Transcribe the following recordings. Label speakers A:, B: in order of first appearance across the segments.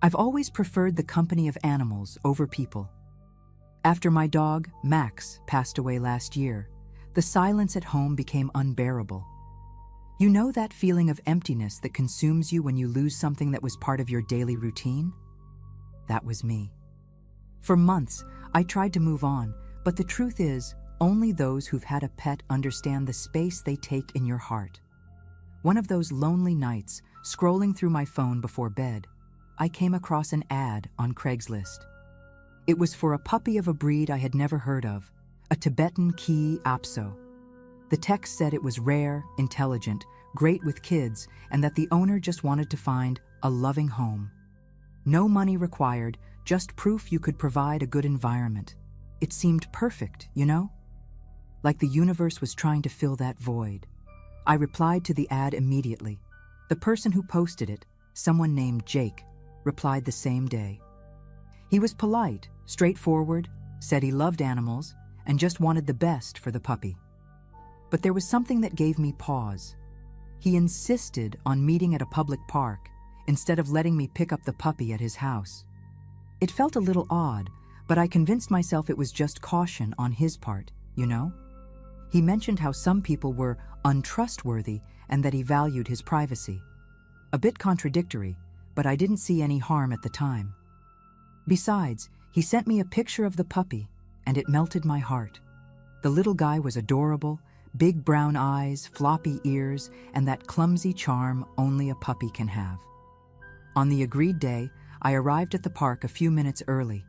A: I've always preferred the company of animals over people. After my dog, Max, passed away last year, the silence at home became unbearable. You know that feeling of emptiness that consumes you when you lose something that was part of your daily routine? That was me. For months, I tried to move on, but the truth is, only those who've had a pet understand the space they take in your heart. One of those lonely nights, scrolling through my phone before bed, I came across an ad on Craigslist. It was for a puppy of a breed I had never heard of, a Tibetan Key Apso. The text said it was rare, intelligent, great with kids, and that the owner just wanted to find a loving home. No money required, just proof you could provide a good environment. It seemed perfect, you know? Like the universe was trying to fill that void. I replied to the ad immediately. The person who posted it, someone named Jake, replied the same day. He was polite, straightforward, said he loved animals, and just wanted the best for the puppy. But there was something that gave me pause. He insisted on meeting at a public park instead of letting me pick up the puppy at his house. It felt a little odd, but I convinced myself it was just caution on his part, you know? He mentioned how some people were untrustworthy and that he valued his privacy. A bit contradictory, but I didn't see any harm at the time. Besides, he sent me a picture of the puppy, and it melted my heart. The little guy was adorable, big brown eyes, floppy ears, and that clumsy charm only a puppy can have. On the agreed day, I arrived at the park a few minutes early.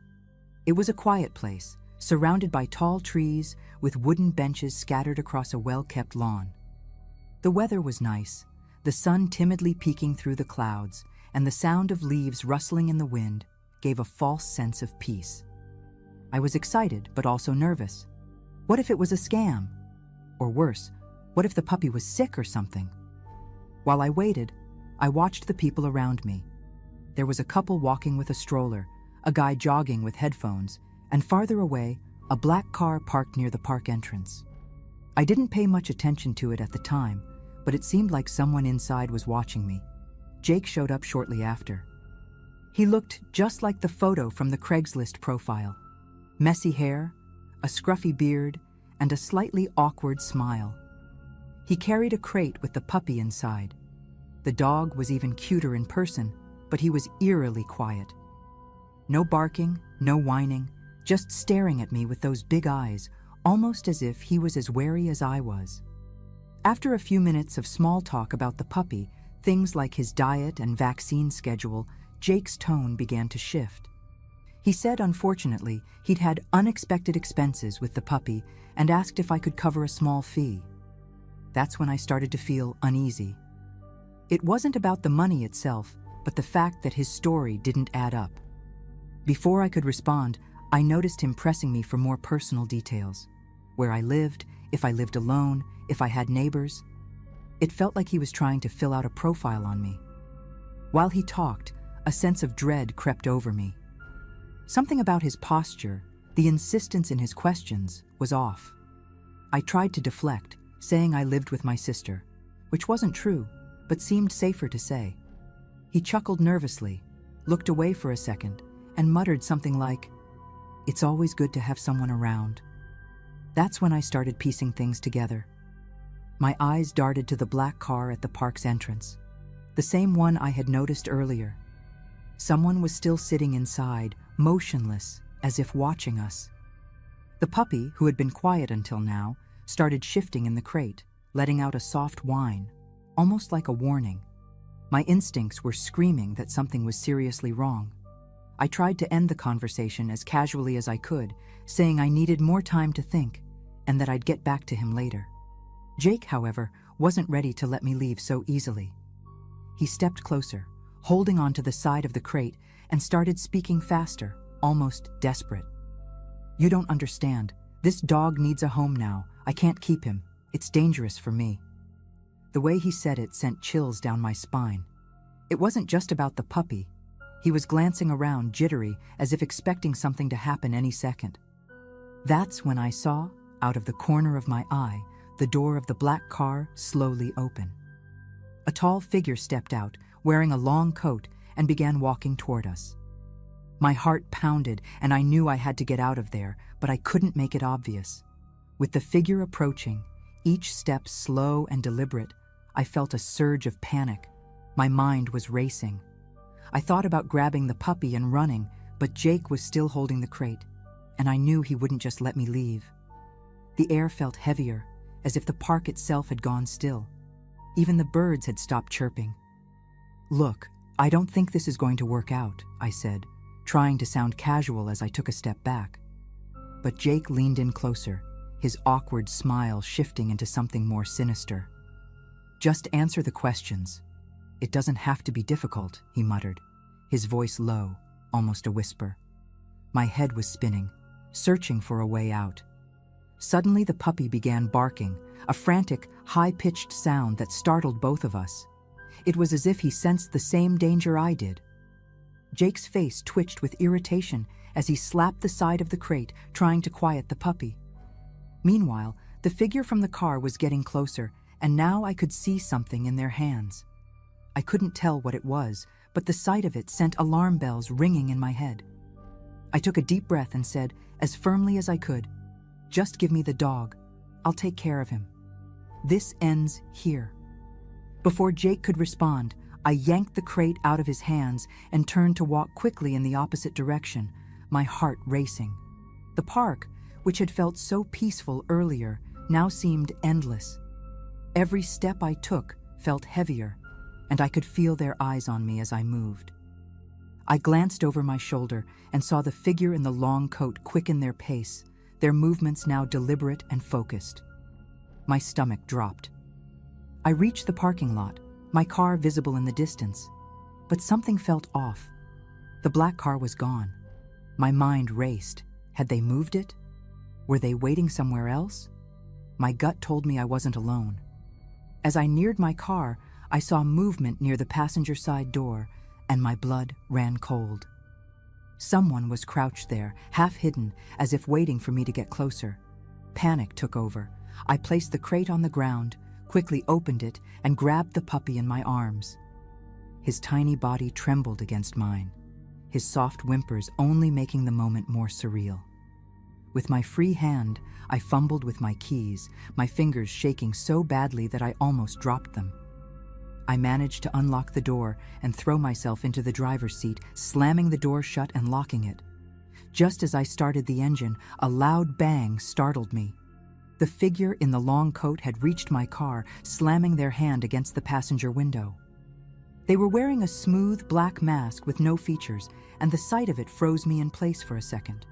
A: It was a quiet place, surrounded by tall trees with wooden benches scattered across a well-kept lawn. The weather was nice, the sun timidly peeking through the clouds, and the sound of leaves rustling in the wind gave a false sense of peace. I was excited, but also nervous. What if it was a scam? Or worse, what if the puppy was sick or something? While I waited, I watched the people around me. There was a couple walking with a stroller, a guy jogging with headphones, and farther away, a black car parked near the park entrance. I didn't pay much attention to it at the time, but it seemed like someone inside was watching me. Jake showed up shortly after. He looked just like the photo from the Craigslist profile. Messy hair, a scruffy beard, and a slightly awkward smile. He carried a crate with the puppy inside. The dog was even cuter in person, but he was eerily quiet. No barking, no whining, just staring at me with those big eyes, almost as if he was as wary as I was. After a few minutes of small talk about the puppy, things like his diet and vaccine schedule, Jake's tone began to shift. He said, unfortunately, he'd had unexpected expenses with the puppy and asked if I could cover a small fee. That's when I started to feel uneasy. It wasn't about the money itself, but the fact that his story didn't add up. Before I could respond, I noticed him pressing me for more personal details. Where I lived, if I lived alone, if I had neighbors. It felt like he was trying to fill out a profile on me. While he talked, a sense of dread crept over me. Something about his posture, the insistence in his questions, was off. I tried to deflect, saying I lived with my sister, which wasn't true, but seemed safer to say. He chuckled nervously, looked away for a second, and muttered something like, "It's always good to have someone around." That's when I started piecing things together. My eyes darted to the black car at the park's entrance, the same one I had noticed earlier. Someone was still sitting inside, motionless, as if watching us. The puppy, who had been quiet until now, started shifting in the crate, letting out a soft whine, almost like a warning. My instincts were screaming that something was seriously wrong. I tried to end the conversation as casually as I could, saying I needed more time to think and that I'd get back to him later. Jake, however, wasn't ready to let me leave so easily. He stepped closer, holding onto the side of the crate, and started speaking faster, almost desperate. "You don't understand. This dog needs a home now. I can't keep him. It's dangerous for me." The way he said it sent chills down my spine. It wasn't just about the puppy. He was glancing around, jittery, as if expecting something to happen any second. That's when I saw, out of the corner of my eye, the door of the black car slowly open. A tall figure stepped out, wearing a long coat, and began walking toward us. My heart pounded, and I knew I had to get out of there, but I couldn't make it obvious. With the figure approaching, each step slow and deliberate, I felt a surge of panic. My mind was racing. I thought about grabbing the puppy and running, but Jake was still holding the crate, and I knew he wouldn't just let me leave. The air felt heavier, as if the park itself had gone still. Even the birds had stopped chirping. "Look, I don't think this is going to work out," I said, trying to sound casual as I took a step back. But Jake leaned in closer, his awkward smile shifting into something more sinister. "Just answer the questions. It doesn't have to be difficult," he muttered, his voice low, almost a whisper. My head was spinning, searching for a way out. Suddenly the puppy began barking, a frantic, high-pitched sound that startled both of us. It was as if he sensed the same danger I did. Jake's face twitched with irritation as he slapped the side of the crate, trying to quiet the puppy. Meanwhile, the figure from the car was getting closer, and now I could see something in their hands. I couldn't tell what it was, but the sight of it sent alarm bells ringing in my head. I took a deep breath and said, as firmly as I could, "Just give me the dog. I'll take care of him. This ends here." Before Jake could respond, I yanked the crate out of his hands and turned to walk quickly in the opposite direction, my heart racing. The park, which had felt so peaceful earlier, now seemed endless. Every step I took felt heavier, and I could feel their eyes on me as I moved. I glanced over my shoulder and saw the figure in the long coat quicken their pace, their movements now deliberate and focused. My stomach dropped. I reached the parking lot, my car visible in the distance, but something felt off. The black car was gone. My mind raced. Had they moved it? Were they waiting somewhere else? My gut told me I wasn't alone. As I neared my car, I saw movement near the passenger side door, and my blood ran cold. Someone was crouched there, half hidden, as if waiting for me to get closer. Panic took over. I placed the crate on the ground, quickly opened it, and grabbed the puppy in my arms. His tiny body trembled against mine, his soft whimpers only making the moment more surreal. With my free hand, I fumbled with my keys, my fingers shaking so badly that I almost dropped them. I managed to unlock the door and throw myself into the driver's seat, slamming the door shut and locking it. Just as I started the engine, a loud bang startled me. The figure in the long coat had reached my car, slamming their hand against the passenger window. They were wearing a smooth black mask with no features, and the sight of it froze me in place for a second.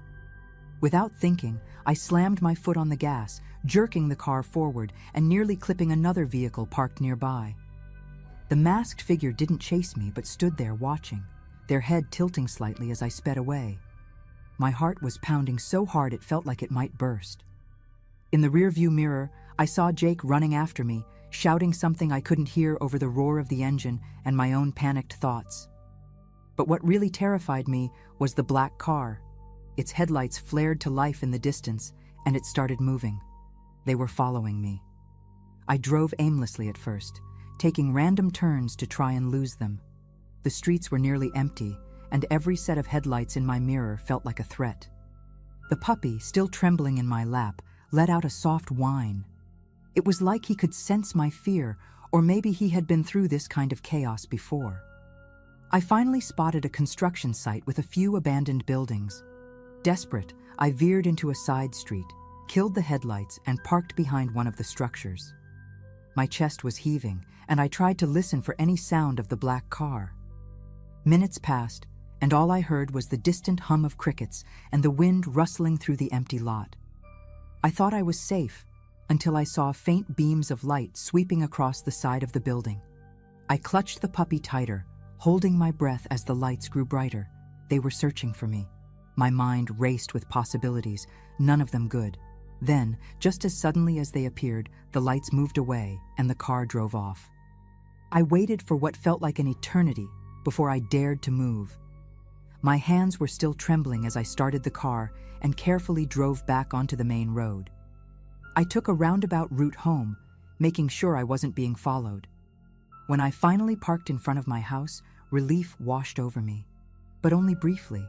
A: Without thinking, I slammed my foot on the gas, jerking the car forward and nearly clipping another vehicle parked nearby. The masked figure didn't chase me but stood there watching, their head tilting slightly as I sped away. My heart was pounding so hard it felt like it might burst. In the rearview mirror, I saw Jake running after me, shouting something I couldn't hear over the roar of the engine and my own panicked thoughts. But what really terrified me was the black car. Its headlights flared to life in the distance, and it started moving. They were following me. I drove aimlessly at first, taking random turns to try and lose them. The streets were nearly empty, and every set of headlights in my mirror felt like a threat. The puppy, still trembling in my lap, let out a soft whine. It was like he could sense my fear, or maybe he had been through this kind of chaos before. I finally spotted a construction site with a few abandoned buildings. Desperate, I veered into a side street, killed the headlights, and parked behind one of the structures. My chest was heaving, and I tried to listen for any sound of the black car. Minutes passed, and all I heard was the distant hum of crickets and the wind rustling through the empty lot. I thought I was safe, until I saw faint beams of light sweeping across the side of the building. I clutched the puppy tighter, holding my breath as the lights grew brighter. They were searching for me. My mind raced with possibilities, none of them good. Then, just as suddenly as they appeared, the lights moved away and the car drove off. I waited for what felt like an eternity before I dared to move. My hands were still trembling as I started the car and carefully drove back onto the main road. I took a roundabout route home, making sure I wasn't being followed. When I finally parked in front of my house, Relief washed over me, but only briefly.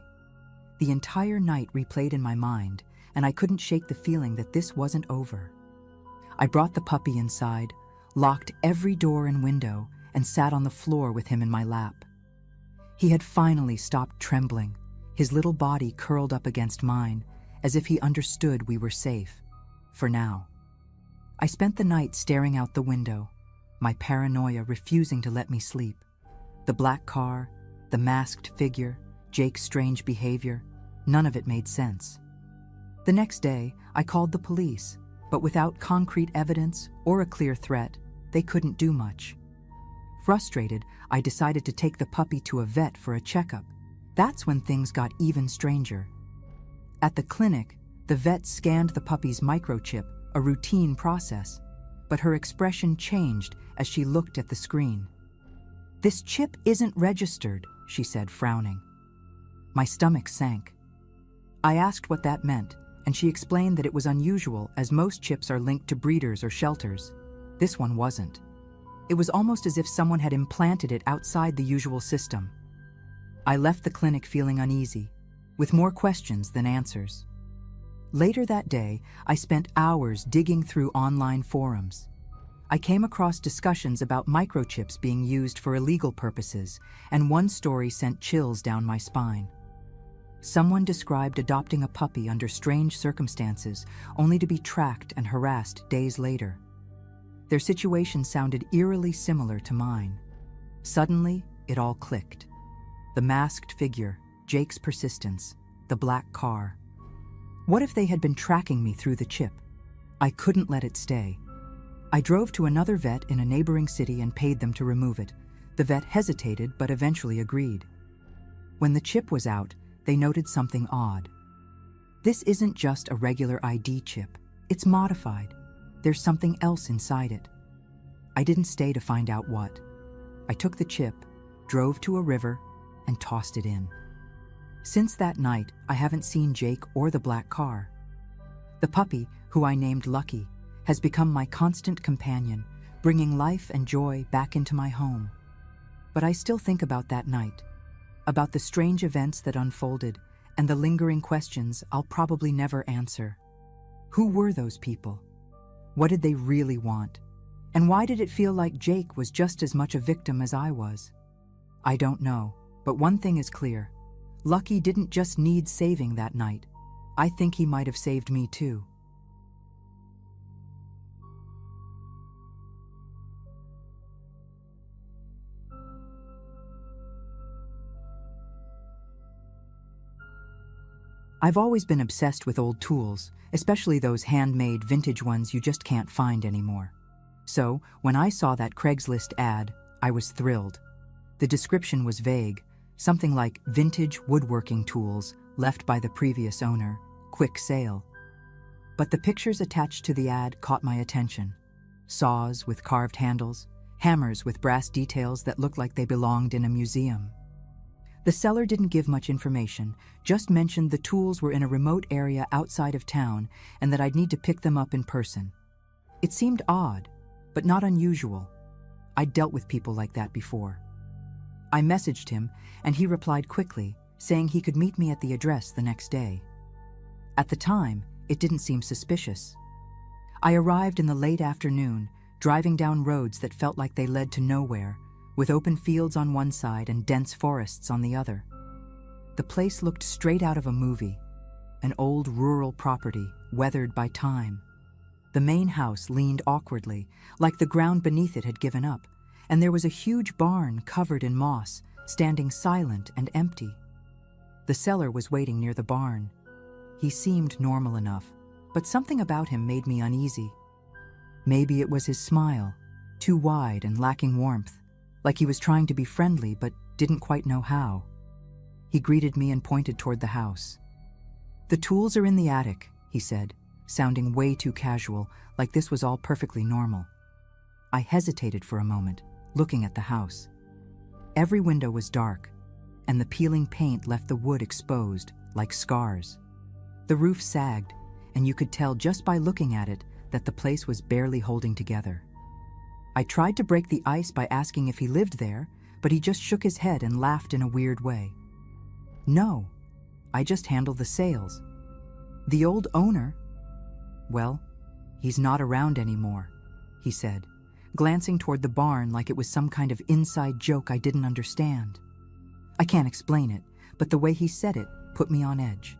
A: The entire night replayed in my mind, and I couldn't shake the feeling that this wasn't over. I brought the puppy inside, locked every door and window, and sat on the floor with him in my lap. He had finally stopped trembling, his little body curled up against mine, as if he understood we were safe, for now. I spent the night staring out the window, my paranoia refusing to let me sleep. The black car, the masked figure, Jake's strange behavior, none of it made sense. The next day, I called the police, but without concrete evidence or a clear threat, they couldn't do much. Frustrated, I decided to take the puppy to a vet for a checkup. That's when things got even stranger. At the clinic, the vet scanned the puppy's microchip, a routine process, but her expression changed as she looked at the screen. "This chip isn't registered," she said, frowning. My stomach sank. I asked what that meant, and she explained that it was unusual as most chips are linked to breeders or shelters. This one wasn't. It was almost as if someone had implanted it outside the usual system. I left the clinic feeling uneasy, with more questions than answers. Later that day, I spent hours digging through online forums. I came across discussions about microchips being used for illegal purposes, and one story sent chills down my spine. Someone described adopting a puppy under strange circumstances, only to be tracked and harassed days later. Their situation sounded eerily similar to mine. Suddenly, it all clicked. The masked figure, Jake's persistence, the black car. What if they had been tracking me through the chip? I couldn't let it stay. I drove to another vet in a neighboring city and paid them to remove it. The vet hesitated but eventually agreed. When the chip was out, they noted something odd. This isn't just a regular ID chip. It's modified. There's something else inside it. I didn't stay to find out what. I took the chip, drove to a river, and tossed it in. Since that night, I haven't seen Jake or the black car. The puppy, who I named Lucky, has become my constant companion, bringing life and joy back into my home. But I still think about that night, about the strange events that unfolded, and the lingering questions I'll probably never answer. Who were those people? What did they really want? And why did it feel like Jake was just as much a victim as I was? I don't know, but one thing is clear. Lucky didn't just need saving that night. I think he might have saved me too. I've always been obsessed with old tools, especially those handmade vintage ones you just can't find anymore. So, when I saw that Craigslist ad, I was thrilled. The description was vague, something like vintage woodworking tools left by the previous owner, quick sale. But the pictures attached to the ad caught my attention. Saws with carved handles, hammers with brass details that looked like they belonged in a museum. The seller didn't give much information, just mentioned the tools were in a remote area outside of town and that I'd need to pick them up in person. It seemed odd, but not unusual. I'd dealt with people like that before. I messaged him, and he replied quickly, saying he could meet me at the address the next day. At the time, it didn't seem suspicious. I arrived in the late afternoon, driving down roads that felt like they led to nowhere, with open fields on one side and dense forests on the other. The place looked straight out of a movie, an old rural property, weathered by time. The main house leaned awkwardly, like the ground beneath it had given up, and there was a huge barn covered in moss, standing silent and empty. The seller was waiting near the barn. He seemed normal enough, but something about him made me uneasy. Maybe it was his smile, too wide and lacking warmth, like he was trying to be friendly but didn't quite know how. He greeted me and pointed toward the house. "The tools are in the attic," he said, sounding way too casual, like this was all perfectly normal. I hesitated for a moment, looking at the house. Every window was dark, and the peeling paint left the wood exposed, like scars. The roof sagged, and you could tell just by looking at it that the place was barely holding together. I tried to break the ice by asking if he lived there, but he just shook his head and laughed in a weird way. "No, I just handle the sales. The old owner, well, he's not around anymore," he said, glancing toward the barn like it was some kind of inside joke I didn't understand. I can't explain it, but the way he said it put me on edge.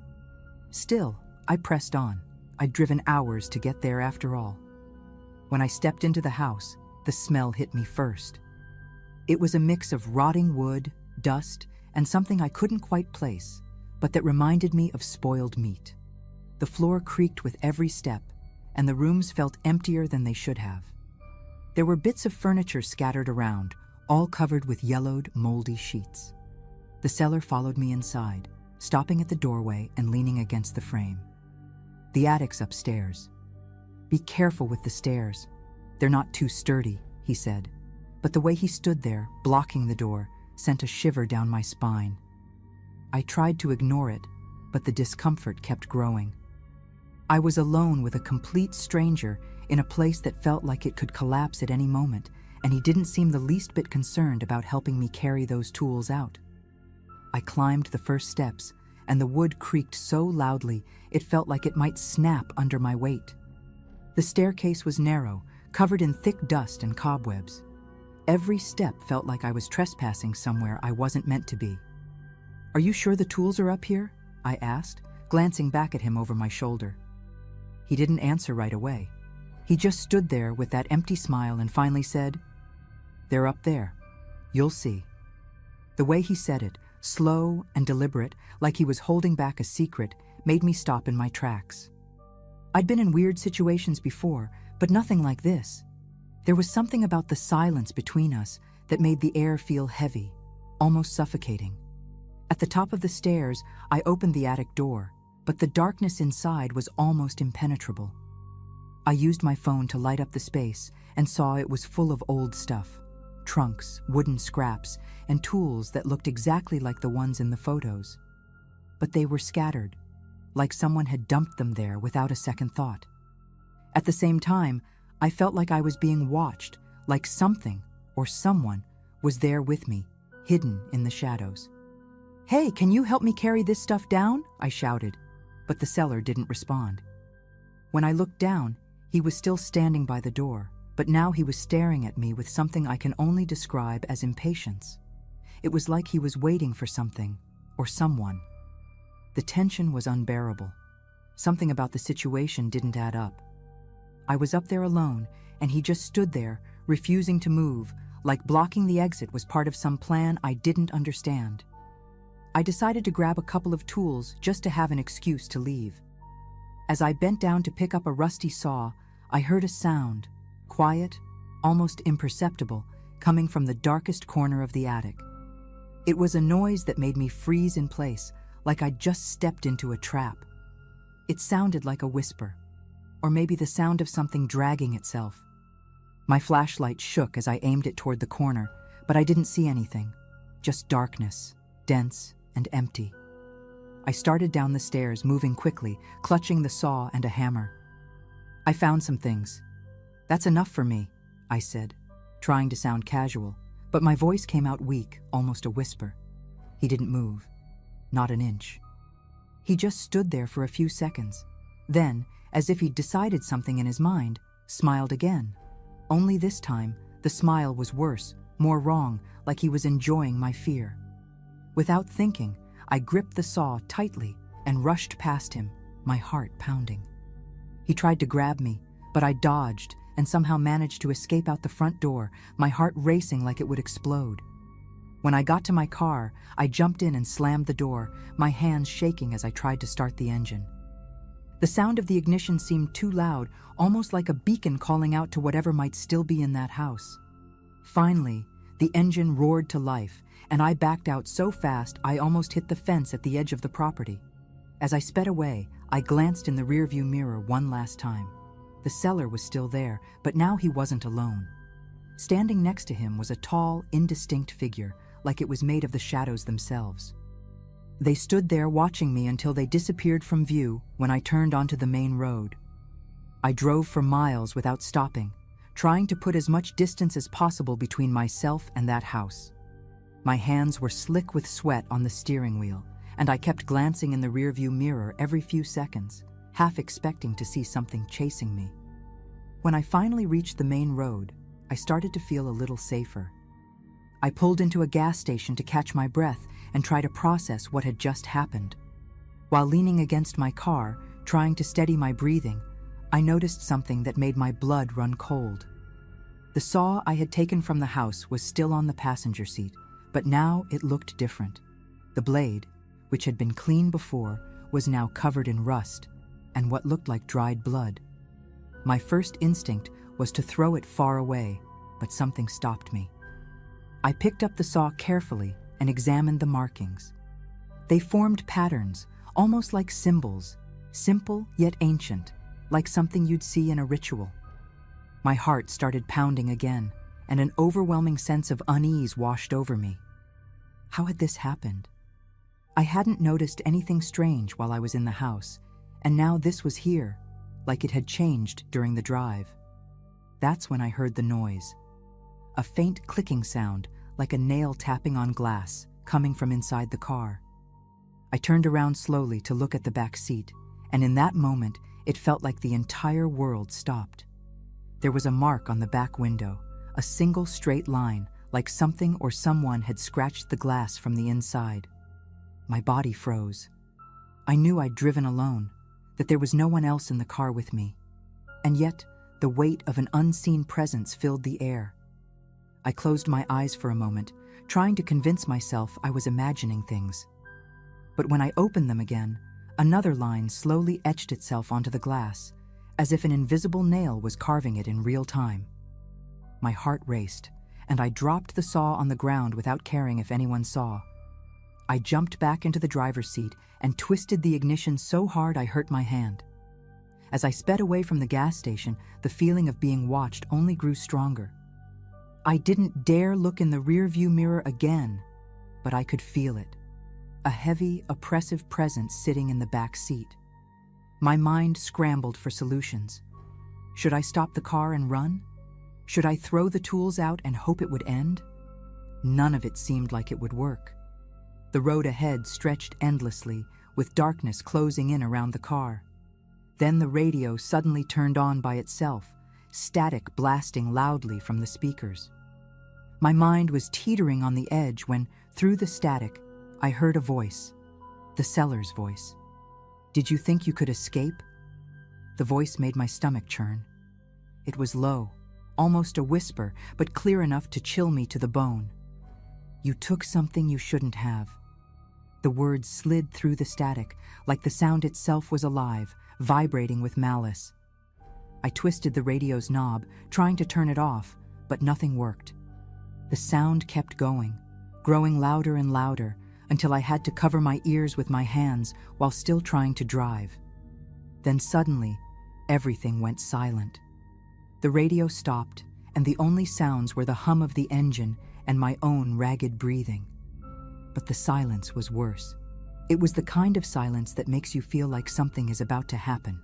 A: Still, I pressed on. I'd driven hours to get there after all. When I stepped into the house, the smell hit me first. It was a mix of rotting wood, dust, and something I couldn't quite place, but that reminded me of spoiled meat. The floor creaked with every step, and the rooms felt emptier than they should have. There were bits of furniture scattered around, all covered with yellowed, moldy sheets. The seller followed me inside, stopping at the doorway and leaning against the frame. "The attic's upstairs. Be careful with the stairs. They're not too sturdy," he said. But the way he stood there, blocking the door, sent a shiver down my spine. I tried to ignore it, but the discomfort kept growing. I was alone with a complete stranger in a place that felt like it could collapse at any moment, and he didn't seem the least bit concerned about helping me carry those tools out. I climbed the first steps, and the wood creaked so loudly it felt like it might snap under my weight. The staircase was narrow, covered in thick dust and cobwebs. Every step felt like I was trespassing somewhere I wasn't meant to be. "Are you sure the tools are up here?" I asked, glancing back at him over my shoulder. He didn't answer right away. He just stood there with that empty smile and finally said, "They're up there. You'll see." The way he said it, slow and deliberate, like he was holding back a secret, made me stop in my tracks. I'd been in weird situations before, but nothing like this. There was something about the silence between us that made the air feel heavy, almost suffocating. At the top of the stairs, I opened the attic door, but the darkness inside was almost impenetrable. I used my phone to light up the space and saw it was full of old stuff. Trunks, wooden scraps, and tools that looked exactly like the ones in the photos. But they were scattered, like someone had dumped them there without a second thought. At the same time, I felt like I was being watched, like something or someone was there with me, hidden in the shadows. "Hey, can you help me carry this stuff down?" I shouted, but the seller didn't respond. When I looked down, he was still standing by the door, but now he was staring at me with something I can only describe as impatience. It was like he was waiting for something or someone. The tension was unbearable. Something about the situation didn't add up. I was up there alone, and he just stood there, refusing to move, like blocking the exit was part of some plan I didn't understand. I decided to grab a couple of tools just to have an excuse to leave. As I bent down to pick up a rusty saw, I heard a sound, quiet, almost imperceptible, coming from the darkest corner of the attic. It was a noise that made me freeze in place, like I'd just stepped into a trap. It sounded like a whisper, or maybe the sound of something dragging itself. My flashlight shook as I aimed it toward the corner, but I didn't see anything, just darkness, dense and empty. I started down the stairs, moving quickly, clutching the saw and a hammer. "I found some things. That's enough for me," I said, trying to sound casual, but my voice came out weak, almost a whisper. He didn't move, not an inch. He just stood there for a few seconds. Then, as if he'd decided something in his mind, smiled again. Only this time, the smile was worse, more wrong, like he was enjoying my fear. Without thinking, I gripped the saw tightly and rushed past him, my heart pounding. He tried to grab me, but I dodged and somehow managed to escape out the front door, my heart racing like it would explode. When I got to my car, I jumped in and slammed the door, my hands shaking as I tried to start the engine. The sound of the ignition seemed too loud, almost like a beacon calling out to whatever might still be in that house. Finally, the engine roared to life, and I backed out so fast I almost hit the fence at the edge of the property. As I sped away, I glanced in the rearview mirror one last time. The seller was still there, but now he wasn't alone. Standing next to him was a tall, indistinct figure, like it was made of the shadows themselves. They stood there watching me until they disappeared from view when I turned onto the main road. I drove for miles without stopping, trying to put as much distance as possible between myself and that house. My hands were slick with sweat on the steering wheel, and I kept glancing in the rearview mirror every few seconds, half expecting to see something chasing me. When I finally reached the main road, I started to feel a little safer. I pulled into a gas station to catch my breath and try to process what had just happened. While leaning against my car, trying to steady my breathing, I noticed something that made my blood run cold. The saw I had taken from the house was still on the passenger seat, but now it looked different. The blade, which had been clean before, was now covered in rust and what looked like dried blood. My first instinct was to throw it far away, but something stopped me. I picked up the saw carefully and examined the markings. They formed patterns, almost like symbols, simple yet ancient, like something you'd see in a ritual. My heart started pounding again, and an overwhelming sense of unease washed over me. How had this happened? I hadn't noticed anything strange while I was in the house, and now this was here, like it had changed during the drive. That's when I heard the noise. A faint clicking sound, like a nail tapping on glass, coming from inside the car. I turned around slowly to look at the back seat, and in that moment, it felt like the entire world stopped. There was a mark on the back window, a single straight line, like something or someone had scratched the glass from the inside. My body froze. I knew I'd driven alone, that there was no one else in the car with me. And yet, the weight of an unseen presence filled the air. I closed my eyes for a moment, trying to convince myself I was imagining things. But when I opened them again, another line slowly etched itself onto the glass, as if an invisible nail was carving it in real time. My heart raced, and I dropped the saw on the ground without caring if anyone saw. I jumped back into the driver's seat and twisted the ignition so hard I hurt my hand. As I sped away from the gas station, the feeling of being watched only grew stronger. I didn't dare look in the rearview mirror again, but I could feel it. A heavy, oppressive presence sitting in the back seat. My mind scrambled for solutions. Should I stop the car and run? Should I throw the tools out and hope it would end? None of it seemed like it would work. The road ahead stretched endlessly, with darkness closing in around the car. Then the radio suddenly turned on by itself, static blasting loudly from the speakers. My mind was teetering on the edge when, through the static, I heard a voice, the seller's voice. "Did you think you could escape?" The voice made my stomach churn. It was low, almost a whisper, but clear enough to chill me to the bone. "You took something you shouldn't have." The words slid through the static, like the sound itself was alive, vibrating with malice. I twisted the radio's knob, trying to turn it off, but nothing worked. The sound kept going, growing louder and louder, until I had to cover my ears with my hands while still trying to drive. Then suddenly, everything went silent. The radio stopped, and the only sounds were the hum of the engine and my own ragged breathing. But the silence was worse. It was the kind of silence that makes you feel like something is about to happen.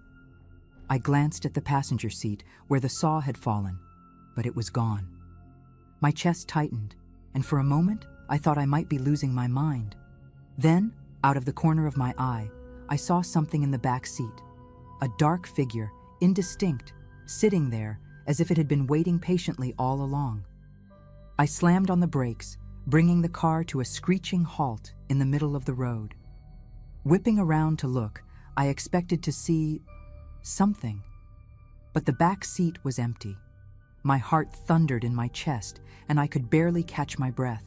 A: I glanced at the passenger seat where the saw had fallen, but it was gone. My chest tightened, and for a moment, I thought I might be losing my mind. Then, out of the corner of my eye, I saw something in the back seat. A dark figure, indistinct, sitting there as if it had been waiting patiently all along. I slammed on the brakes, bringing the car to a screeching halt in the middle of the road. Whipping around to look, I expected to see something. But the back seat was empty. My heart thundered in my chest, and I could barely catch my breath.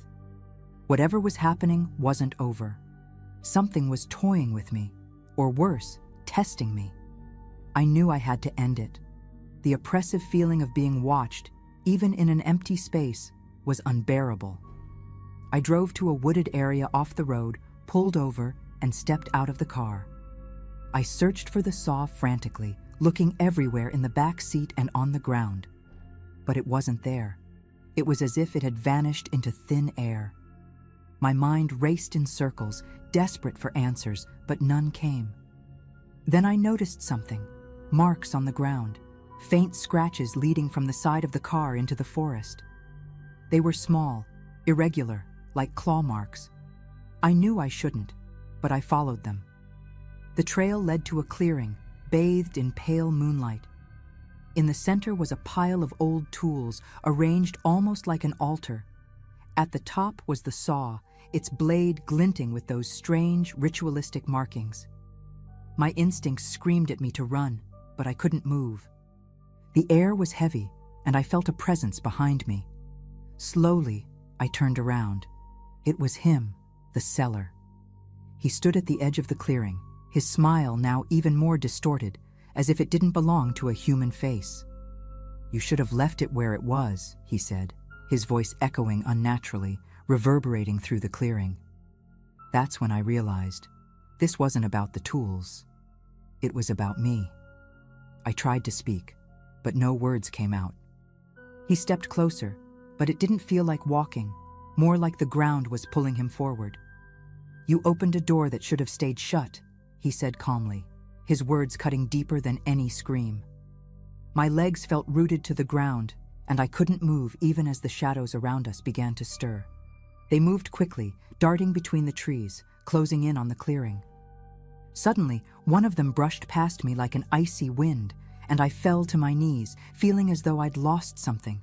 A: Whatever was happening wasn't over. Something was toying with me, or worse, testing me. I knew I had to end it. The oppressive feeling of being watched, even in an empty space, was unbearable. I drove to a wooded area off the road, pulled over, and stepped out of the car. I searched for the saw frantically, looking everywhere in the back seat and on the ground. But it wasn't there. It was as if it had vanished into thin air. My mind raced in circles, desperate for answers, but none came. Then I noticed something. Marks on the ground, faint scratches leading from the side of the car into the forest. They were small, irregular, like claw marks. I knew I shouldn't, but I followed them. The trail led to a clearing, bathed in pale moonlight. In the center was a pile of old tools, arranged almost like an altar. At the top was the saw, its blade glinting with those strange, ritualistic markings. My instincts screamed at me to run, but I couldn't move. The air was heavy, and I felt a presence behind me. Slowly, I turned around. It was him, the seller. He stood at the edge of the clearing, his smile now even more distorted, as if it didn't belong to a human face. "You should have left it where it was," he said, his voice echoing unnaturally, reverberating through the clearing. That's when I realized this wasn't about the tools. It was about me. I tried to speak, but no words came out. He stepped closer, but it didn't feel like walking, more like the ground was pulling him forward. "You opened a door that should have stayed shut," he said calmly, his words cutting deeper than any scream. My legs felt rooted to the ground, and I couldn't move even as the shadows around us began to stir. They moved quickly, darting between the trees, closing in on the clearing. Suddenly, one of them brushed past me like an icy wind, and I fell to my knees, feeling as though I'd lost something,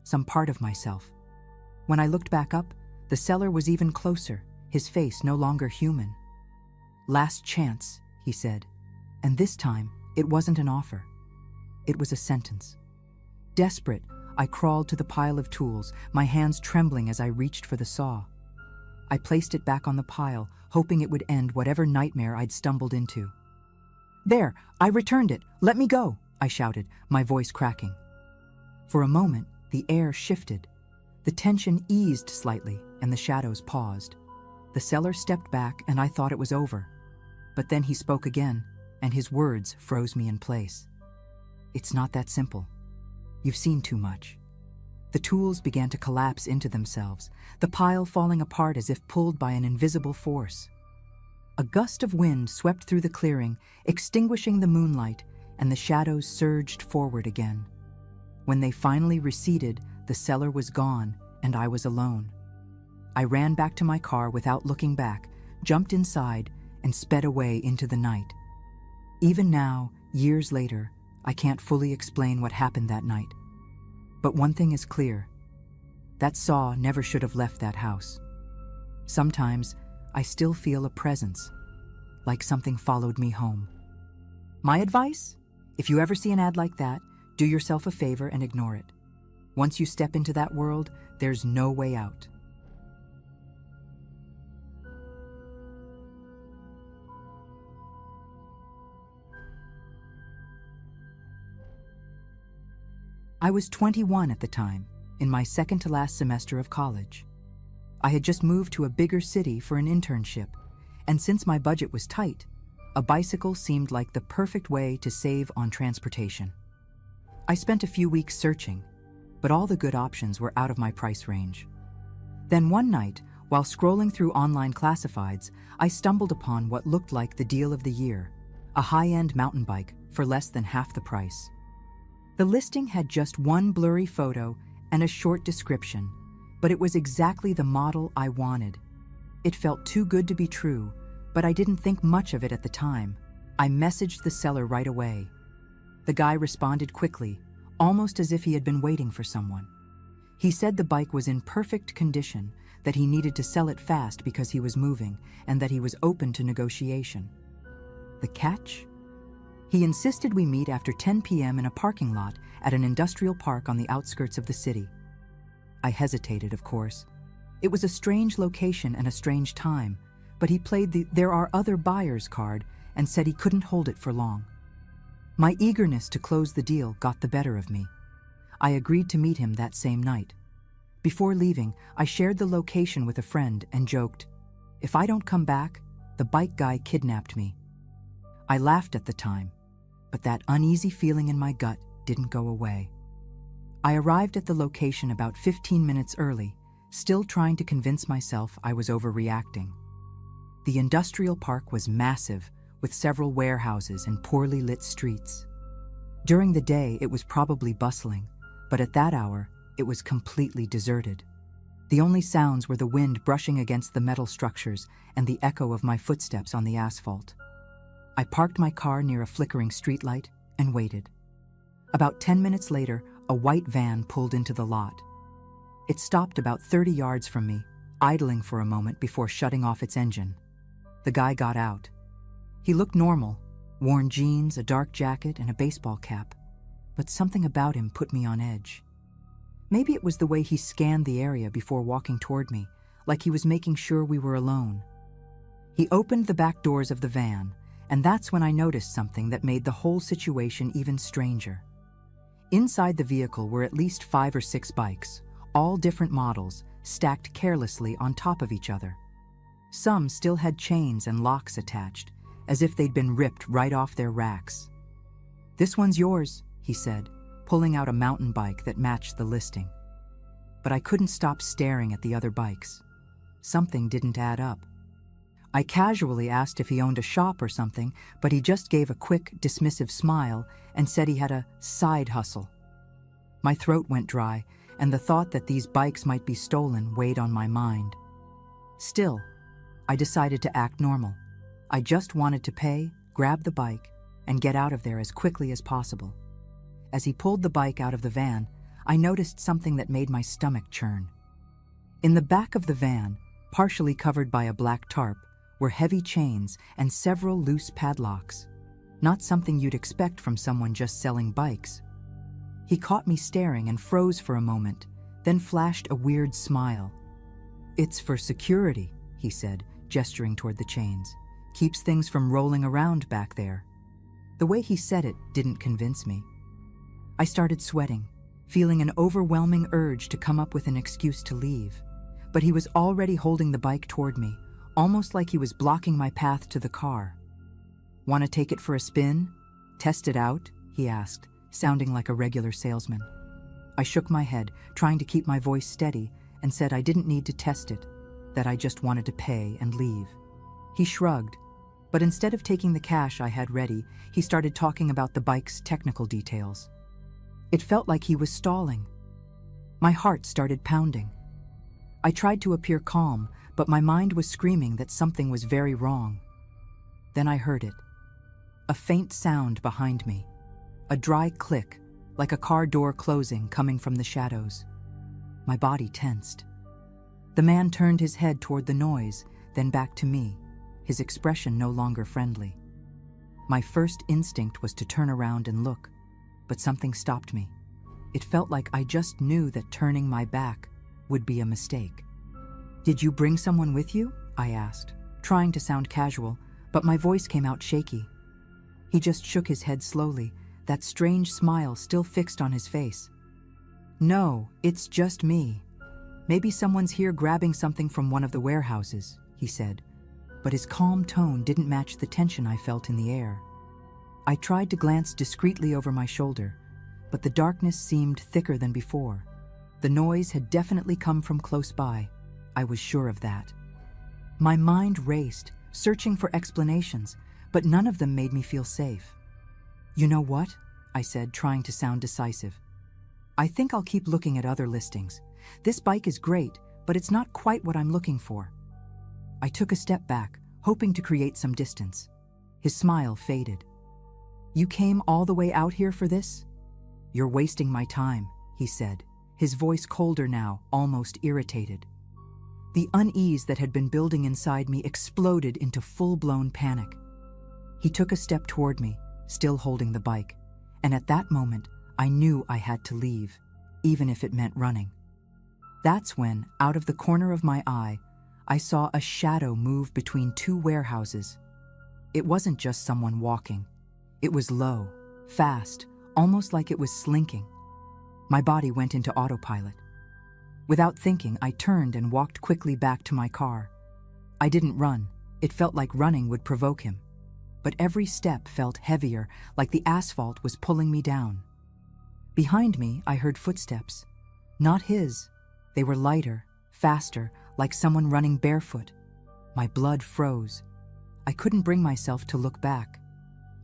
A: some part of myself. When I looked back up, the seller was even closer, his face no longer human. "Last chance," he said, and this time it wasn't an offer. It was a sentence. Desperate, I crawled to the pile of tools, my hands trembling as I reached for the saw. I placed it back on the pile, hoping it would end whatever nightmare I'd stumbled into. "There, I returned it. Let me go," I shouted, my voice cracking. For a moment, the air shifted. The tension eased slightly, and the shadows paused. The seller stepped back, and I thought it was over. But then he spoke again, and his words froze me in place. "It's not that simple. You've seen too much." The tools began to collapse into themselves, the pile falling apart as if pulled by an invisible force. A gust of wind swept through the clearing, extinguishing the moonlight, and the shadows surged forward again. When they finally receded, the seller was gone, and I was alone. I ran back to my car without looking back, jumped inside, and sped away into the night. Even now, years later, I can't fully explain what happened that night. But one thing is clear. That saw never should have left that house. Sometimes, I still feel a presence, like something followed me home. My advice? If you ever see an ad like that, do yourself a favor and ignore it. Once you step into that world, there's no way out. I was 21 at the time, in my second-to-last semester of college. I had just moved to a bigger city for an internship, and since my budget was tight, a bicycle seemed like the perfect way to save on transportation. I spent a few weeks searching, but all the good options were out of my price range. Then one night, while scrolling through online classifieds, I stumbled upon what looked like the deal of the year, a high-end mountain bike for less than half the price. The listing had just one blurry photo and a short description, but it was exactly the model I wanted. It felt too good to be true, but I didn't think much of it at the time. I messaged the seller right away. The guy responded quickly, almost as if he had been waiting for someone. He said the bike was in perfect condition, that he needed to sell it fast because he was moving, and that he was open to negotiation. The catch? He insisted we meet after 10 p.m. in a parking lot at an industrial park on the outskirts of the city. I hesitated, of course. It was a strange location and a strange time, but he played the "there are other buyers" card and said he couldn't hold it for long. My eagerness to close the deal got the better of me. I agreed to meet him that same night. Before leaving, I shared the location with a friend and joked, "If I don't come back, the bike guy kidnapped me." I laughed at the time, but that uneasy feeling in my gut didn't go away. I arrived at the location about 15 minutes early, still trying to convince myself I was overreacting. The industrial park was massive, with several warehouses and poorly lit streets. During the day, it was probably bustling, but at that hour, it was completely deserted. The only sounds were the wind brushing against the metal structures and the echo of my footsteps on the asphalt. I parked my car near a flickering streetlight and waited. About 10 minutes later, a white van pulled into the lot. It stopped about 30 yards from me, idling for a moment before shutting off its engine. The guy got out. He looked normal, worn jeans, a dark jacket, and a baseball cap, but something about him put me on edge. Maybe it was the way he scanned the area before walking toward me, like he was making sure we were alone. He opened the back doors of the van, and that's when I noticed something that made the whole situation even stranger. Inside the vehicle were at least 5 or 6 bikes, all different models, stacked carelessly on top of each other. Some still had chains and locks attached, as if they'd been ripped right off their racks. "This one's yours," he said, pulling out a mountain bike that matched the listing. But I couldn't stop staring at the other bikes. Something didn't add up. I casually asked if he owned a shop or something, but he just gave a quick, dismissive smile and said he had a side hustle. My throat went dry, and the thought that these bikes might be stolen weighed on my mind. Still, I decided to act normal. I just wanted to pay, grab the bike, and get out of there as quickly as possible. As he pulled the bike out of the van, I noticed something that made my stomach churn. In the back of the van, partially covered by a black tarp, were heavy chains and several loose padlocks. Not something you'd expect from someone just selling bikes. He caught me staring and froze for a moment, then flashed a weird smile. "It's for security," he said, gesturing toward the chains. "Keeps things from rolling around back there." The way he said it didn't convince me. I started sweating, feeling an overwhelming urge to come up with an excuse to leave. But he was already holding the bike toward me, almost like he was blocking my path to the car. "Want to take it for a spin? Test it out?" he asked, sounding like a regular salesman. I shook my head, trying to keep my voice steady, and said I didn't need to test it, that I just wanted to pay and leave. He shrugged, but instead of taking the cash I had ready, he started talking about the bike's technical details. It felt like he was stalling. My heart started pounding. I tried to appear calm, but my mind was screaming that something was very wrong. Then I heard it. A faint sound behind me. A dry click, like a car door closing coming from the shadows. My body tensed. The man turned his head toward the noise, then back to me, his expression no longer friendly. My first instinct was to turn around and look, but something stopped me. It felt like I just knew that turning my back would be a mistake. "Did you bring someone with you?" I asked, trying to sound casual, but my voice came out shaky. He just shook his head slowly, that strange smile still fixed on his face. "No, it's just me. Maybe someone's here grabbing something from one of the warehouses," he said, but his calm tone didn't match the tension I felt in the air. I tried to glance discreetly over my shoulder, but the darkness seemed thicker than before. The noise had definitely come from close by. I was sure of that. My mind raced, searching for explanations, but none of them made me feel safe. "You know what?" I said, trying to sound decisive. "I think I'll keep looking at other listings. This bike is great, but it's not quite what I'm looking for." I took a step back, hoping to create some distance. His smile faded. "You came all the way out here for this?" "You're wasting my time," he said, his voice colder now, almost irritated. The unease that had been building inside me exploded into full-blown panic. He took a step toward me, still holding the bike, and at that moment, I knew I had to leave, even if it meant running. That's when, out of the corner of my eye, I saw a shadow move between 2 warehouses. It wasn't just someone walking. It was low, fast, almost like it was slinking. My body went into autopilot. Without thinking, I turned and walked quickly back to my car. I didn't run. It felt like running would provoke him. But every step felt heavier, like the asphalt was pulling me down. Behind me, I heard footsteps. Not his. They were lighter, faster, like someone running barefoot. My blood froze. I couldn't bring myself to look back.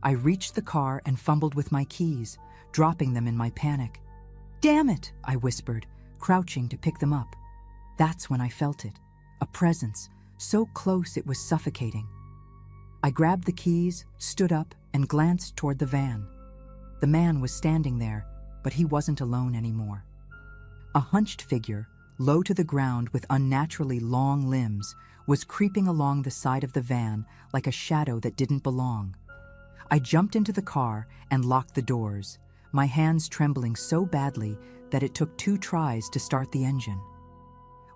A: I reached the car and fumbled with my keys, dropping them in my panic. "Damn it!" I whispered, crouching to pick them up. That's when I felt it, a presence, so close it was suffocating. I grabbed the keys, stood up, and glanced toward the van. The man was standing there, but he wasn't alone anymore. A hunched figure, low to the ground with unnaturally long limbs, was creeping along the side of the van like a shadow that didn't belong. I jumped into the car and locked the doors, my hands trembling so badly that it took 2 tries to start the engine.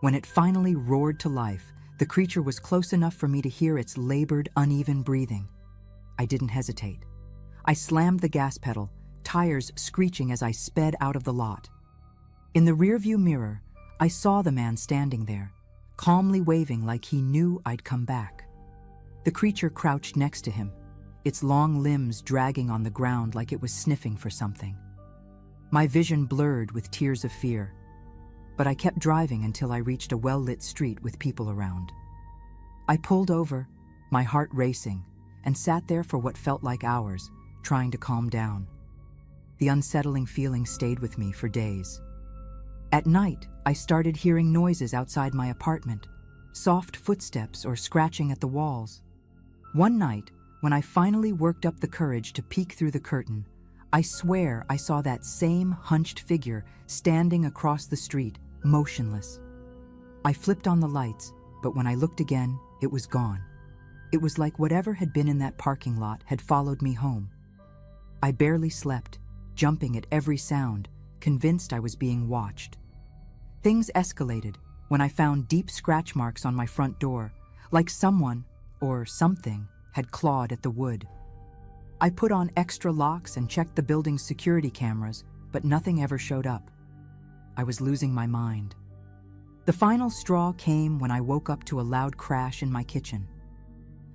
A: When it finally roared to life, the creature was close enough for me to hear its labored, uneven breathing. I didn't hesitate. I slammed the gas pedal, tires screeching as I sped out of the lot. In the rearview mirror, I saw the man standing there, calmly waving like he knew I'd come back. The creature crouched next to him, its long limbs dragging on the ground like it was sniffing for something. My vision blurred with tears of fear, but I kept driving until I reached a well-lit street with people around. I pulled over, my heart racing, and sat there for what felt like hours, trying to calm down. The unsettling feeling stayed with me for days. At night, I started hearing noises outside my apartment, soft footsteps or scratching at the walls. One night, when I finally worked up the courage to peek through the curtain, I swear I saw that same hunched figure standing across the street, motionless. I flipped on the lights, but when I looked again, it was gone. It was like whatever had been in that parking lot had followed me home. I barely slept, jumping at every sound, convinced I was being watched. Things escalated when I found deep scratch marks on my front door, like someone, or something, had clawed at the wood. I put on extra locks and checked the building's security cameras, but nothing ever showed up. I was losing my mind. The final straw came when I woke up to a loud crash in my kitchen.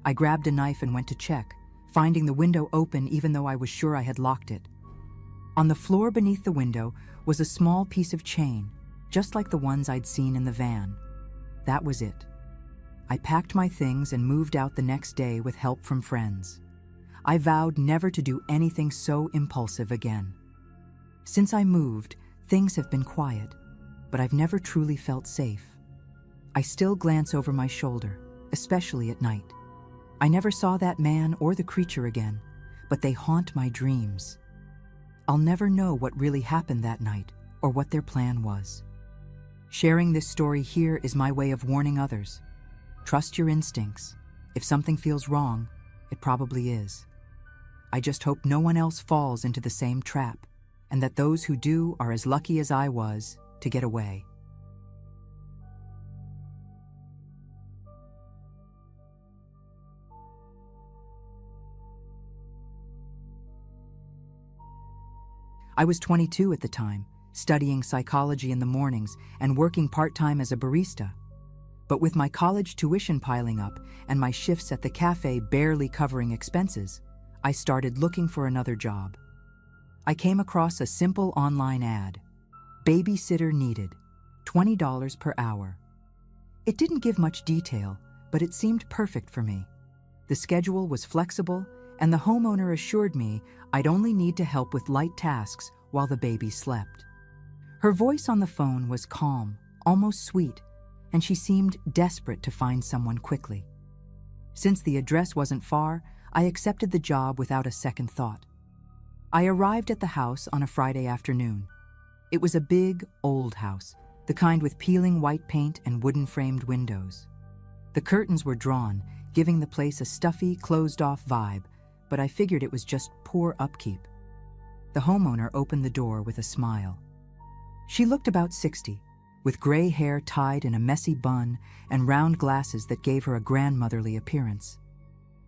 A: I grabbed a knife and went to check, finding the window open even though I was sure I had locked it. On the floor beneath the window was a small piece of chain, just like the ones I'd seen in the van. That was it. I packed my things and moved out the next day with help from friends. I vowed never to do anything so impulsive again. Since I moved, things have been quiet, but I've never truly felt safe. I still glance over my shoulder, especially at night. I never saw that man or the creature again, but they haunt my dreams. I'll never know what really happened that night or what their plan was. Sharing this story here is my way of warning others. Trust your instincts. If something feels wrong, it probably is. I just hope no one else falls into the same trap, and that those who do are as lucky as I was to get away. I was 22 at the time, studying psychology in the mornings and working part-time as a barista. But with my college tuition piling up and my shifts at the cafe barely covering expenses, I started looking for another job. I came across a simple online ad. Babysitter needed, $20 per hour. It didn't give much detail, but it seemed perfect for me. The schedule was flexible, and the homeowner assured me I'd only need to help with light tasks while the baby slept. Her voice on the phone was calm, almost sweet, and she seemed desperate to find someone quickly. Since the address wasn't far, I accepted the job without a second thought. I arrived at the house on a Friday afternoon. It was a big, old house, the kind with peeling white paint and wooden-framed windows. The curtains were drawn, giving the place a stuffy, closed-off vibe, but I figured it was just poor upkeep. The homeowner opened the door with a smile. She looked about 60, with gray hair tied in a messy bun and round glasses that gave her a grandmotherly appearance.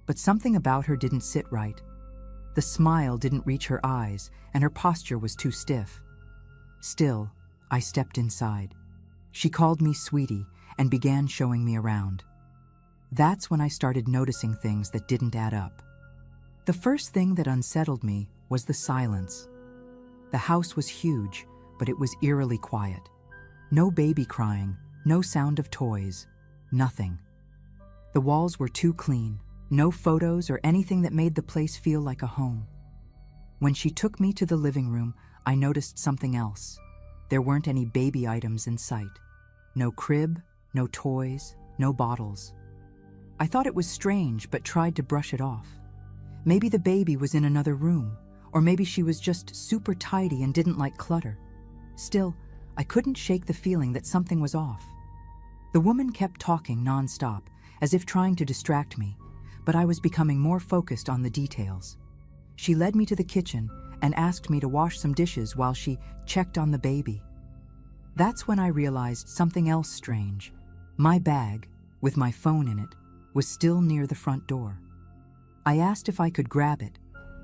A: But something about her didn't sit right. The smile didn't reach her eyes, and her posture was too stiff. Still, I stepped inside. She called me sweetie and began showing me around. That's when I started noticing things that didn't add up. The first thing that unsettled me was the silence. The house was huge, but it was eerily quiet. No baby crying, no sound of toys, nothing. The walls were too clean, no photos or anything that made the place feel like a home. When she took me to the living room, I noticed something else. There weren't any baby items in sight. No crib, no toys, no bottles. I thought it was strange but tried to brush it off. Maybe the baby was in another room, or maybe she was just super tidy and didn't like clutter. Still, I couldn't shake the feeling that something was off. The woman kept talking nonstop, as if trying to distract me, but I was becoming more focused on the details. She led me to the kitchen and asked me to wash some dishes while she checked on the baby. That's when I realized something else strange. My bag, with my phone in it, was still near the front door. I asked if I could grab it,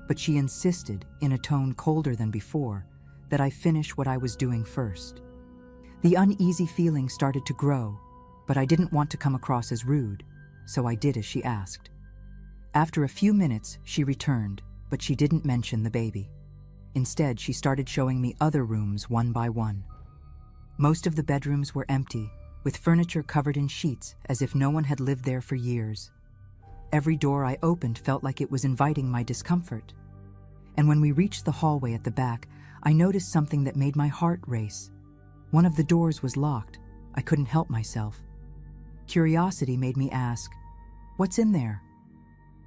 A: but she insisted, in a tone colder than before, that I finish what I was doing first. The uneasy feeling started to grow, but I didn't want to come across as rude, so I did as she asked. After a few minutes, she returned, but she didn't mention the baby. Instead, she started showing me other rooms one by one. Most of the bedrooms were empty, with furniture covered in sheets as if no one had lived there for years. Every door I opened felt like it was inviting my discomfort. And when we reached the hallway at the back, I noticed something that made my heart race. One of the doors was locked. I couldn't help myself. Curiosity made me ask, "What's in there?"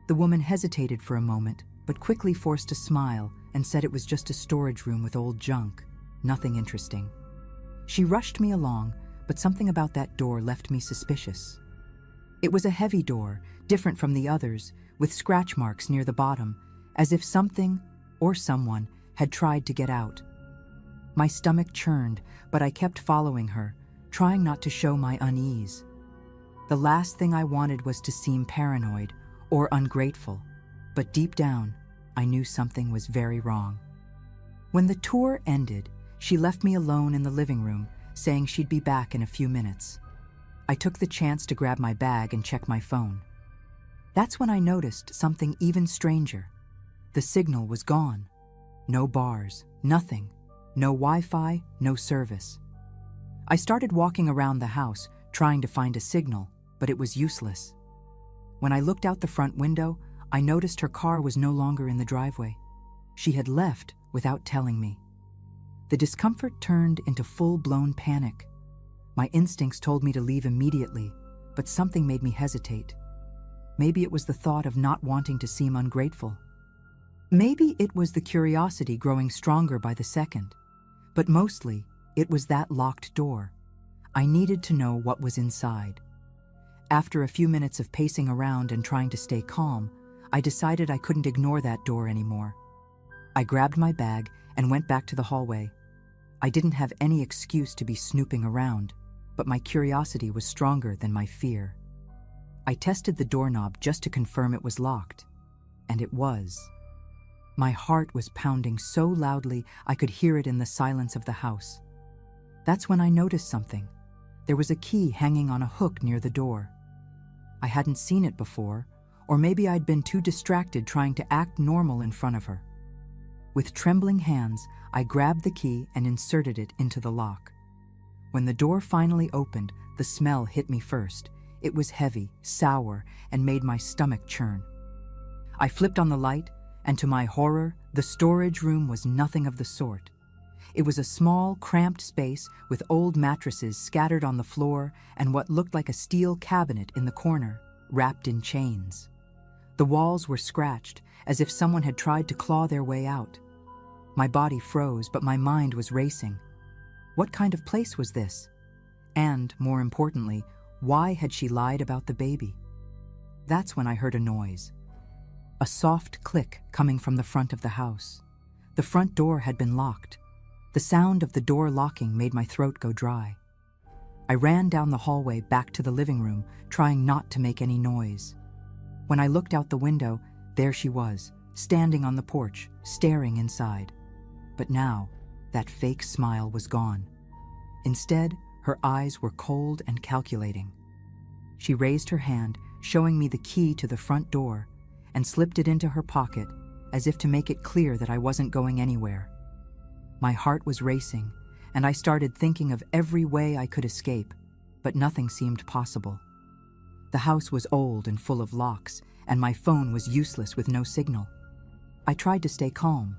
A: The woman hesitated for a moment, but quickly forced a smile and said it was just a storage room with old junk, nothing interesting. She rushed me along, but something about that door left me suspicious. It was a heavy door, different from the others, with scratch marks near the bottom, as if something or someone had tried to get out. My stomach churned, but I kept following her, trying not to show my unease. The last thing I wanted was to seem paranoid or ungrateful, but deep down, I knew something was very wrong. When the tour ended, she left me alone in the living room, saying she'd be back in a few minutes. I took the chance to grab my bag and check my phone. That's when I noticed something even stranger. The signal was gone. No bars, nothing. No Wi-Fi, no service. I started walking around the house, trying to find a signal, but it was useless. When I looked out the front window, I noticed her car was no longer in the driveway. She had left without telling me. The discomfort turned into full-blown panic. My instincts told me to leave immediately, but something made me hesitate. Maybe it was the thought of not wanting to seem ungrateful. Maybe it was the curiosity growing stronger by the second, but mostly it was that locked door. I needed to know what was inside. After a few minutes of pacing around and trying to stay calm, I decided I couldn't ignore that door anymore. I grabbed my bag and went back to the hallway. I didn't have any excuse to be snooping around, but my curiosity was stronger than my fear. I tested the doorknob just to confirm it was locked, and it was. My heart was pounding so loudly I could hear it in the silence of the house. That's when I noticed something. There was a key hanging on a hook near the door. I hadn't seen it before, or maybe I'd been too distracted trying to act normal in front of her. With trembling hands, I grabbed the key and inserted it into the lock. When the door finally opened, the smell hit me first. It was heavy, sour, and made my stomach churn. I flipped on the light, and to my horror, the storage room was nothing of the sort. It was a small, cramped space with old mattresses scattered on the floor and what looked like a steel cabinet in the corner, wrapped in chains. The walls were scratched, as if someone had tried to claw their way out. My body froze, but my mind was racing. What kind of place was this? And, more importantly, why had she lied about the baby? That's when I heard a noise. A soft click coming from the front of the house. The front door had been locked. The sound of the door locking made my throat go dry. I ran down the hallway back to the living room, trying not to make any noise. When I looked out the window, there she was, standing on the porch, staring inside. But now, that fake smile was gone. Instead, her eyes were cold and calculating. She raised her hand, showing me the key to the front door, and slipped it into her pocket, as if to make it clear that I wasn't going anywhere. My heart was racing, and I started thinking of every way I could escape, but nothing seemed possible. The house was old and full of locks, and my phone was useless with no signal. I tried to stay calm.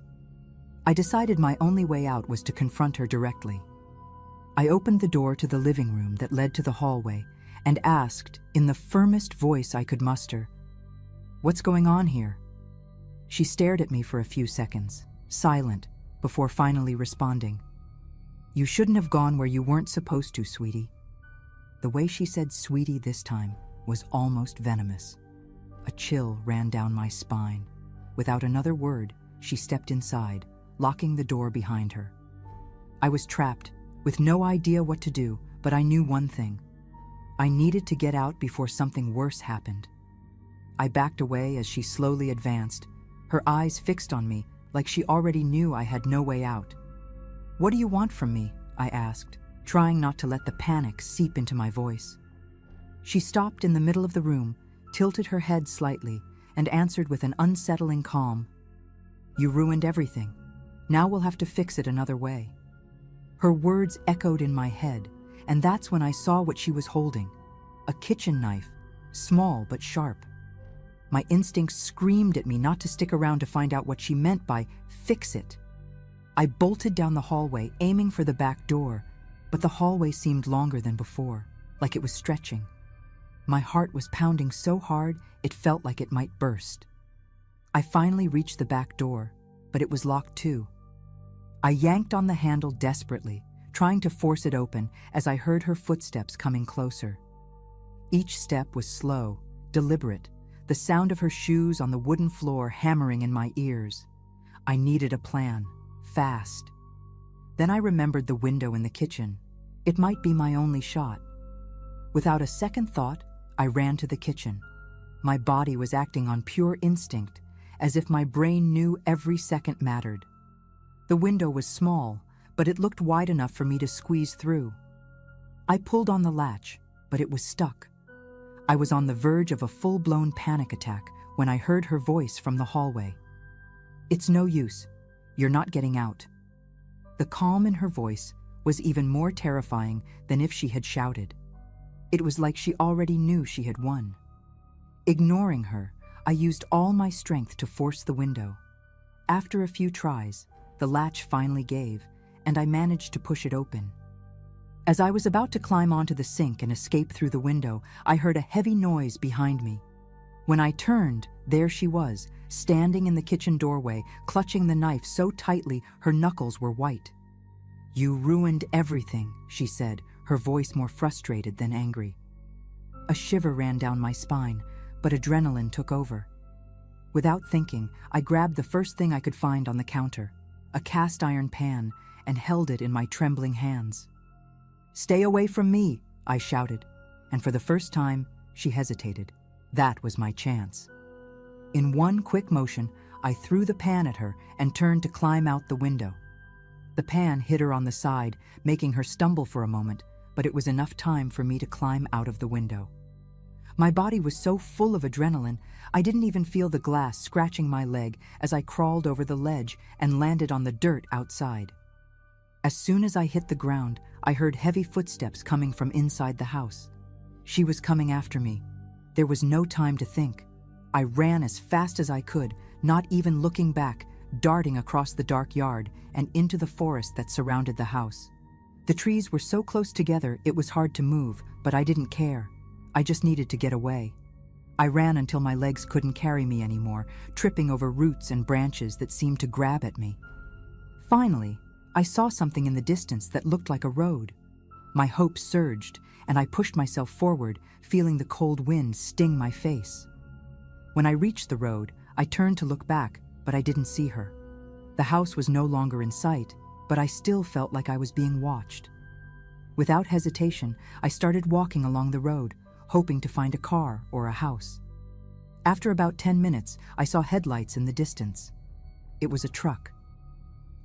A: I decided my only way out was to confront her directly. I opened the door to the living room that led to the hallway and asked, in the firmest voice I could muster, "What's going on here?" She stared at me for a few seconds, silent, before finally responding. "You shouldn't have gone where you weren't supposed to, sweetie." The way she said sweetie this time was almost venomous. A chill ran down my spine. Without another word, she stepped inside, locking the door behind her. I was trapped, with no idea what to do, but I knew one thing. I needed to get out before something worse happened. I backed away as she slowly advanced, her eyes fixed on me like she already knew I had no way out. "What do you want from me?" I asked, trying not to let the panic seep into my voice. She stopped in the middle of the room, tilted her head slightly, and answered with an unsettling calm. "You ruined everything. Now we'll have to fix it another way." Her words echoed in my head, and that's when I saw what she was holding. A kitchen knife, small but sharp. My instincts screamed at me not to stick around to find out what she meant by "fix it." I bolted down the hallway, aiming for the back door, but the hallway seemed longer than before, like it was stretching. My heart was pounding so hard it felt like it might burst. I finally reached the back door, but it was locked too. I yanked on the handle desperately, trying to force it open as I heard her footsteps coming closer. Each step was slow, deliberate, the sound of her shoes on the wooden floor hammering in my ears. I needed a plan, fast. Then I remembered the window in the kitchen. It might be my only shot. Without a second thought, I ran to the kitchen. My body was acting on pure instinct, as if my brain knew every second mattered. The window was small, but it looked wide enough for me to squeeze through. I pulled on the latch, but it was stuck. I was on the verge of a full-blown panic attack when I heard her voice from the hallway. "It's no use. You're not getting out." The calm in her voice was even more terrifying than if she had shouted. It was like she already knew she had won. Ignoring her, I used all my strength to force the window. After a few tries, the latch finally gave, and I managed to push it open. As I was about to climb onto the sink and escape through the window, I heard a heavy noise behind me. When I turned, there she was, standing in the kitchen doorway, clutching the knife so tightly her knuckles were white. "You ruined everything," she said, her voice more frustrated than angry. A shiver ran down my spine, but adrenaline took over. Without thinking, I grabbed the first thing I could find on the counter, a cast iron pan, and held it in my trembling hands. "Stay away from me," I shouted, and for the first time, she hesitated. That was my chance. In one quick motion, I threw the pan at her and turned to climb out the window. The pan hit her on the side, making her stumble for a moment, but it was enough time for me to climb out of the window. My body was so full of adrenaline, I didn't even feel the glass scratching my leg as I crawled over the ledge and landed on the dirt outside. As soon as I hit the ground, I heard heavy footsteps coming from inside the house. She was coming after me. There was no time to think. I ran as fast as I could, not even looking back, darting across the dark yard and into the forest that surrounded the house. The trees were so close together it was hard to move, but I didn't care. I just needed to get away. I ran until my legs couldn't carry me anymore, tripping over roots and branches that seemed to grab at me. Finally, I saw something in the distance that looked like a road. My hopes surged, and I pushed myself forward, feeling the cold wind sting my face. When I reached the road, I turned to look back, but I didn't see her. The house was no longer in sight, but I still felt like I was being watched. Without hesitation, I started walking along the road, hoping to find a car or a house. After about 10 minutes, I saw headlights in the distance. It was a truck.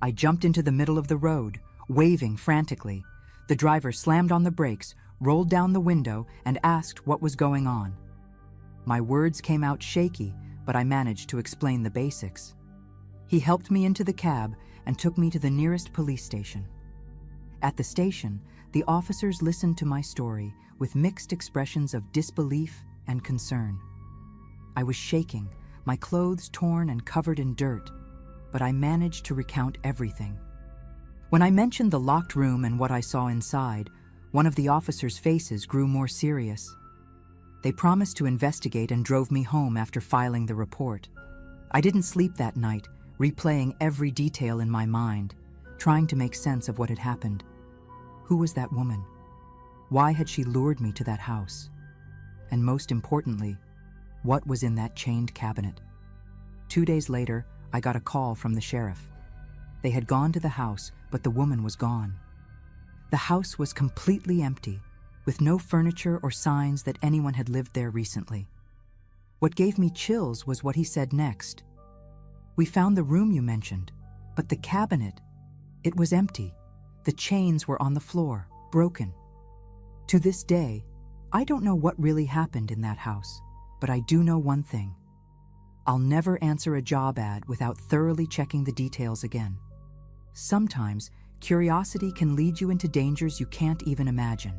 A: I jumped into the middle of the road, waving frantically. The driver slammed on the brakes, rolled down the window, and asked what was going on. My words came out shaky, but I managed to explain the basics. He helped me into the cab and took me to the nearest police station. At the station, the officers listened to my story with mixed expressions of disbelief and concern. I was shaking, my clothes torn and covered in dirt, but I managed to recount everything. When I mentioned the locked room and what I saw inside, one of the officers' faces grew more serious. They promised to investigate and drove me home after filing the report. I didn't sleep that night, replaying every detail in my mind, trying to make sense of what had happened. Who was that woman? Why had she lured me to that house? And most importantly, what was in that chained cabinet? 2 days later, I got a call from the sheriff. They had gone to the house, but the woman was gone. The house was completely empty, with no furniture or signs that anyone had lived there recently. What gave me chills was what he said next. "We found the room you mentioned, but the cabinet, it was empty. The chains were on the floor, broken." To this day, I don't know what really happened in that house, but I do know one thing. I'll never answer a job ad without thoroughly checking the details again. Sometimes, curiosity can lead you into dangers you can't even imagine.